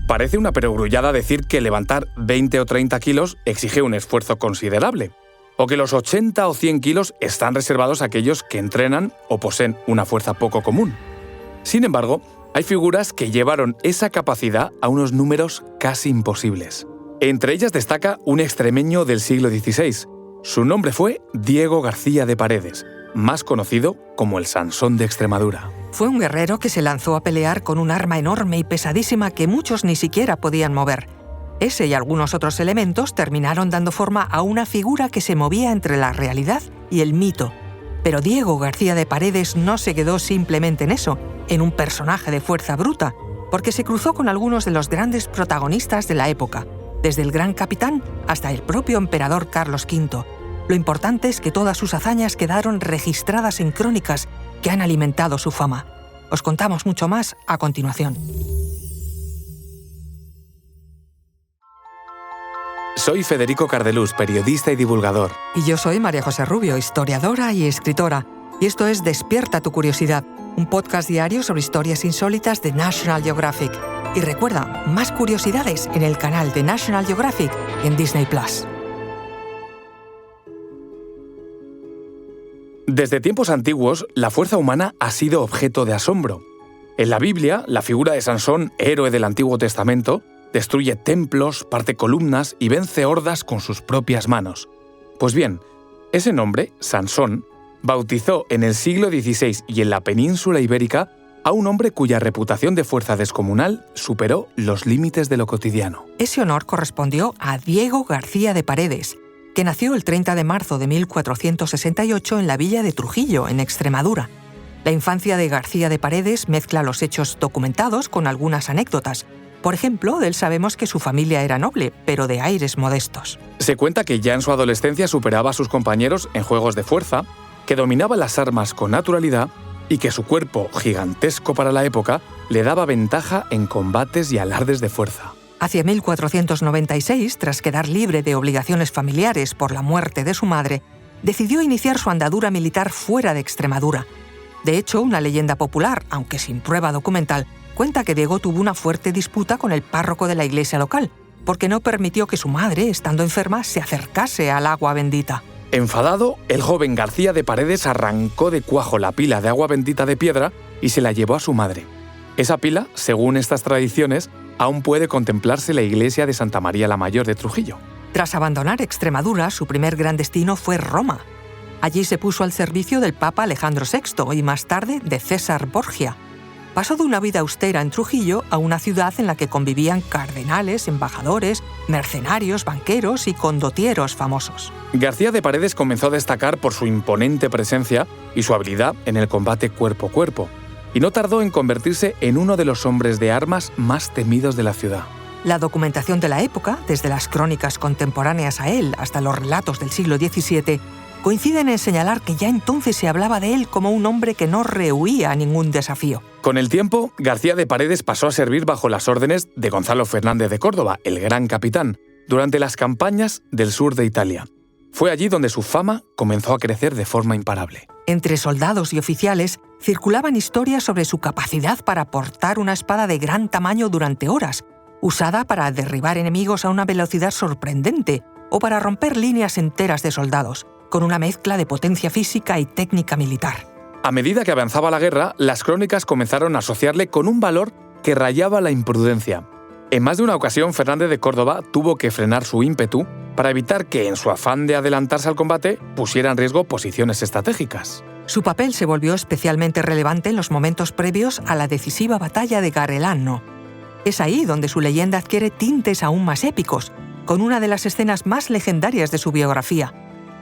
Parece una perogrullada decir que levantar 20 o 30 kilos exige un esfuerzo considerable, o que los 80 o 100 kilos están reservados a aquellos que entrenan o poseen una fuerza poco común. Sin embargo, hay figuras que llevaron esa capacidad a unos números casi imposibles. Entre ellas destaca un extremeño del siglo XVI. Su nombre fue Diego García de Paredes, más conocido como el Sansón de Extremadura. Fue un guerrero que se lanzó a pelear con un arma enorme y pesadísima que muchos ni siquiera podían mover. Ese y algunos otros elementos terminaron dando forma a una figura que se movía entre la realidad y el mito. Pero Diego García de Paredes no se quedó simplemente en eso, en un personaje de fuerza bruta, porque se cruzó con algunos de los grandes protagonistas de la época, desde el Gran Capitán hasta el propio emperador Carlos V. Lo importante es que todas sus hazañas quedaron registradas en crónicas que han alimentado su fama. Os contamos mucho más a continuación. Soy Federico Cardelús, periodista y divulgador. Y yo soy María José Rubio, historiadora y escritora. Y esto es Despierta tu curiosidad, un podcast diario sobre historias insólitas de National Geographic. Y recuerda, más curiosidades en el canal de National Geographic en Disney+. Desde tiempos antiguos, la fuerza humana ha sido objeto de asombro. En la Biblia, la figura de Sansón, héroe del Antiguo Testamento, destruye templos, parte columnas y vence hordas con sus propias manos. Pues bien, ese nombre, Sansón, bautizó en el siglo XVI y en la península ibérica a un hombre cuya reputación de fuerza descomunal superó los límites de lo cotidiano. Ese honor correspondió a Diego García de Paredes, que nació el 30 de marzo de 1468 en la villa de Trujillo, en Extremadura. La infancia de García de Paredes mezcla los hechos documentados con algunas anécdotas. Por ejemplo, de él sabemos que su familia era noble, pero de aires modestos. Se cuenta que ya en su adolescencia superaba a sus compañeros en juegos de fuerza, que dominaba las armas con naturalidad y que su cuerpo, gigantesco para la época, le daba ventaja en combates y alardes de fuerza. Hacia 1496, tras quedar libre de obligaciones familiares por la muerte de su madre, decidió iniciar su andadura militar fuera de Extremadura. De hecho, una leyenda popular, aunque sin prueba documental, cuenta que Diego tuvo una fuerte disputa con el párroco de la iglesia local, porque no permitió que su madre, estando enferma, se acercase al agua bendita. Enfadado, el joven García de Paredes arrancó de cuajo la pila de agua bendita de piedra y se la llevó a su madre. Esa pila, según estas tradiciones, aún puede contemplarse en la iglesia de Santa María la Mayor de Trujillo. Tras abandonar Extremadura, su primer gran destino fue Roma. Allí se puso al servicio del Papa Alejandro VI y más tarde de César Borgia. Pasó de una vida austera en Trujillo a una ciudad en la que convivían cardenales, embajadores, mercenarios, banqueros y condotieros famosos. García de Paredes comenzó a destacar por su imponente presencia y su habilidad en el combate cuerpo a cuerpo, y no tardó en convertirse en uno de los hombres de armas más temidos de la ciudad. La documentación de la época, desde las crónicas contemporáneas a él hasta los relatos del siglo XVII, coinciden en señalar que ya entonces se hablaba de él como un hombre que no rehuía a ningún desafío. Con el tiempo, García de Paredes pasó a servir bajo las órdenes de Gonzalo Fernández de Córdoba, el Gran Capitán, durante las campañas del sur de Italia. Fue allí donde su fama comenzó a crecer de forma imparable. Entre soldados y oficiales circulaban historias sobre su capacidad para portar una espada de gran tamaño durante horas, usada para derribar enemigos a una velocidad sorprendente o para romper líneas enteras de soldados, con una mezcla de potencia física y técnica militar. A medida que avanzaba la guerra, las crónicas comenzaron a asociarle con un valor que rayaba la imprudencia. En más de una ocasión, Fernández de Córdoba tuvo que frenar su ímpetu para evitar que, en su afán de adelantarse al combate, pusiera en riesgo posiciones estratégicas. Su papel se volvió especialmente relevante en los momentos previos a la decisiva batalla de Garelano. Es ahí donde su leyenda adquiere tintes aún más épicos, con una de las escenas más legendarias de su biografía.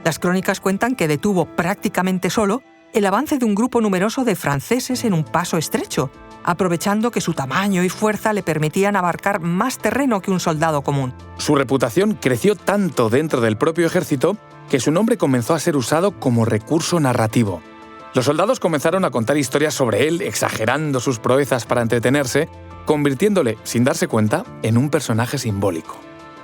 Las crónicas cuentan que detuvo prácticamente solo el avance de un grupo numeroso de franceses en un paso estrecho, aprovechando que su tamaño y fuerza le permitían abarcar más terreno que un soldado común. Su reputación creció tanto dentro del propio ejército que su nombre comenzó a ser usado como recurso narrativo. Los soldados comenzaron a contar historias sobre él, exagerando sus proezas para entretenerse, convirtiéndole, sin darse cuenta, en un personaje simbólico.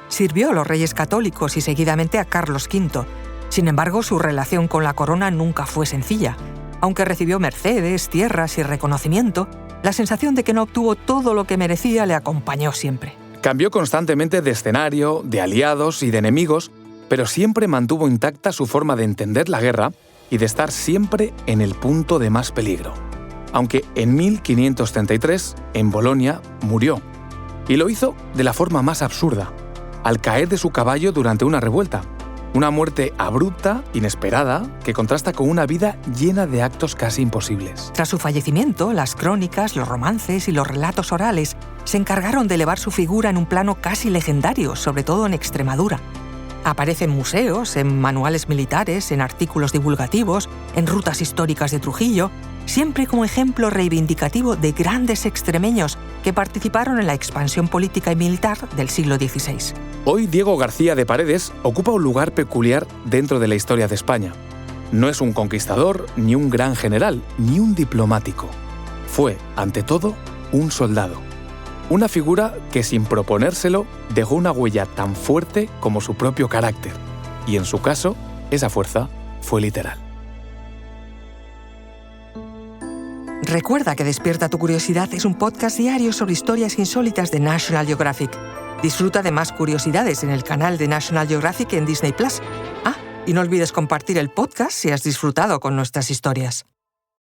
Sirvió a los reyes católicos y seguidamente a Carlos V. Sin embargo, su relación con la corona nunca fue sencilla. Aunque recibió mercedes, tierras y reconocimiento, La sensación de que no obtuvo todo lo que merecía le acompañó siempre. Cambió constantemente de escenario, de aliados y de enemigos, pero siempre mantuvo intacta su forma de entender la guerra y de estar siempre en el punto de más peligro. Aunque en 1533, en Bolonia, murió. Y lo hizo de la forma más absurda, al caer de su caballo durante una revuelta. Una muerte abrupta, inesperada, que contrasta con una vida llena de actos casi imposibles. Tras su fallecimiento, las crónicas, los romances y los relatos orales se encargaron de elevar su figura en un plano casi legendario, sobre todo en Extremadura. Aparece en museos, en manuales militares, en artículos divulgativos, en rutas históricas de Trujillo, siempre como ejemplo reivindicativo de grandes extremeños que participaron en la expansión política y militar del siglo XVI. Hoy Diego García de Paredes ocupa un lugar peculiar dentro de la historia de España. No es un conquistador, ni un gran general, ni un diplomático. Fue, ante todo, un soldado. Una figura que, sin proponérselo, dejó una huella tan fuerte como su propio carácter. Y en su caso, esa fuerza fue literal. Recuerda que Despierta tu Curiosidad es un podcast diario sobre historias insólitas de National Geographic. Disfruta de más curiosidades en el canal de National Geographic en Disney+. Y no olvides compartir el podcast si has disfrutado con nuestras historias.